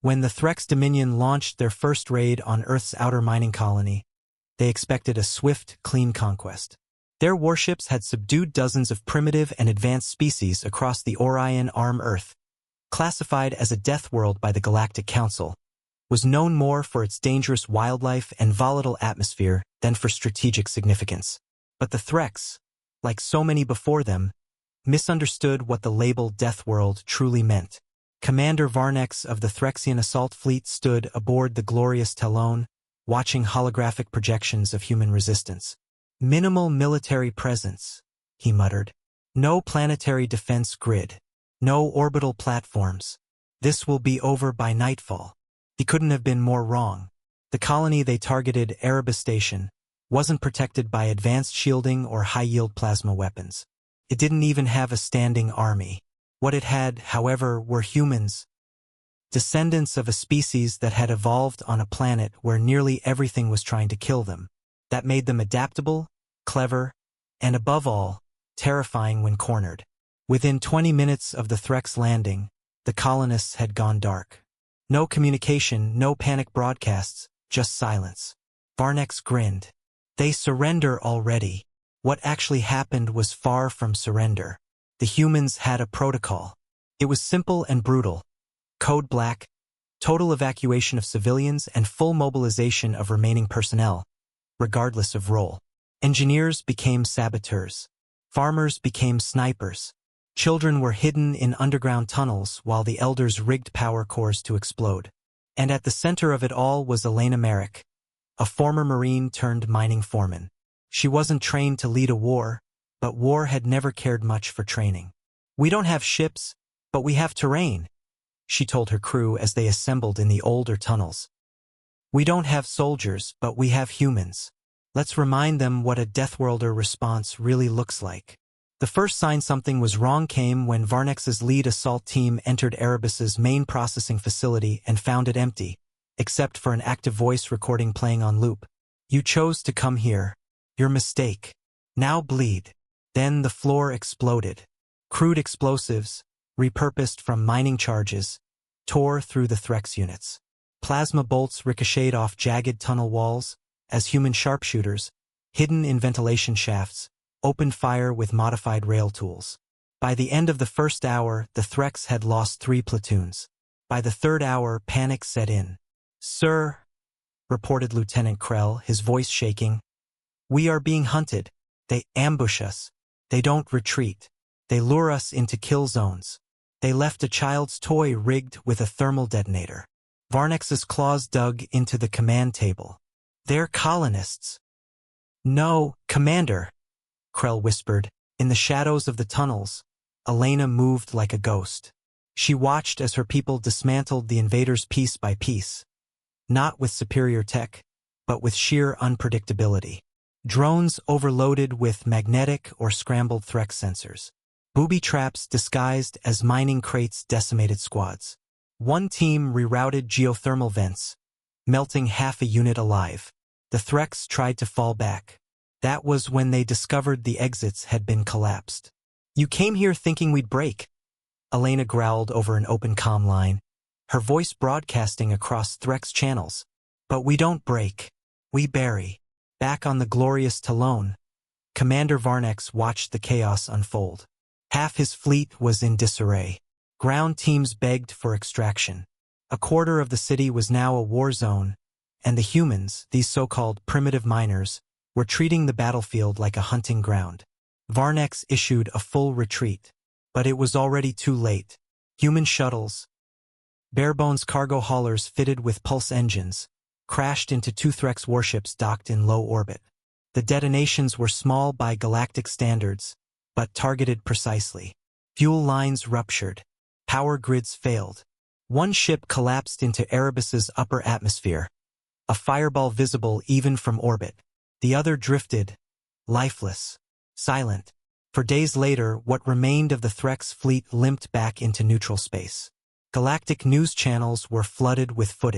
When the Threx Dominion launched their first raid on Earth's outer mining colony, they expected a swift, clean conquest. Their warships had subdued dozens of primitive and advanced species across the Orion Arm. Earth, classified as a death world by the Galactic Council, was known more for its dangerous wildlife and volatile atmosphere than for strategic significance. But the Threx, like so many before them, misunderstood what the label Death World truly meant. Commander Varnex of the Threxian Assault Fleet stood aboard the glorious Talon, watching holographic projections of human resistance. "Minimal military presence," he muttered. "No planetary defense grid. No orbital platforms. This will be over by nightfall." He couldn't have been more wrong. The colony they targeted, Erebus Station, wasn't protected by advanced shielding or high-yield plasma weapons. It didn't even have a standing army. What it had, however, were humans, descendants of a species that had evolved on a planet where nearly everything was trying to kill them. That made them adaptable, clever, and above all, terrifying when cornered. Within 20 minutes of the Threx landing, the colonists had gone dark. No communication, no panic broadcasts, just silence. Varnex grinned. They surrender already. What actually happened was far from surrender. The humans had a protocol. It was simple and brutal. Code Black, total evacuation of civilians and full mobilization of remaining personnel, regardless of role. Engineers became saboteurs. Farmers became snipers. Children were hidden in underground tunnels while the elders rigged power cores to explode. And at the center of it all was Elena Merrick, a former Marine turned mining foreman. She wasn't trained to lead a war, but war had never cared much for training. "We don't have ships, but we have terrain," she told her crew as they assembled in the older tunnels. "We don't have soldiers, but we have humans. Let's remind them what a Deathworlder response really looks like." The first sign something was wrong came when Varnex's lead assault team entered Erebus's main processing facility and found it empty, except for an active voice recording playing on loop. "You chose to come here. Your mistake. Now bleed." Then the floor exploded. Crude explosives, repurposed from mining charges, tore through the Threx units. Plasma bolts ricocheted off jagged tunnel walls, as human sharpshooters, hidden in ventilation shafts, opened fire with modified rail tools. By the end of the first hour, the Threx had lost 3 platoons. By the third hour, panic set in. "Sir," reported Lieutenant Krell, his voice shaking, "we are being hunted. They ambush us. They don't retreat. They lure us into kill zones. They left a child's toy rigged with a thermal detonator." Varnex's claws dug into the command table. "They're colonists." "No, Commander," Krell whispered. In the shadows of the tunnels, Elena moved like a ghost. She watched as her people dismantled the invaders piece by piece. Not with superior tech, but with sheer unpredictability. Drones overloaded with magnetic or scrambled Threx sensors. Booby traps disguised as mining crates decimated squads. One team rerouted geothermal vents, melting half a unit alive. The Threx tried to fall back. That was when they discovered the exits had been collapsed. "You came here thinking we'd break," Elena growled over an open comm line, her voice broadcasting across Threx channels. "But we don't break. We bury." Back on the glorious Talon, Commander Varnex watched the chaos unfold. Half his fleet was in disarray. Ground teams begged for extraction. A quarter of the city was now a war zone, and the humans, these so-called primitive miners, were treating the battlefield like a hunting ground. Varnex issued a full retreat, but it was already too late. Human shuttles, barebones cargo haulers fitted with pulse engines, crashed into 2 Threx warships docked in low orbit. The detonations were small by galactic standards, but targeted precisely. Fuel lines ruptured. Power grids failed. One ship collapsed into Erebus's upper atmosphere, a fireball visible even from orbit. The other drifted, lifeless, silent. For days later, what remained of the Threx fleet limped back into neutral space. Galactic news channels were flooded with footage.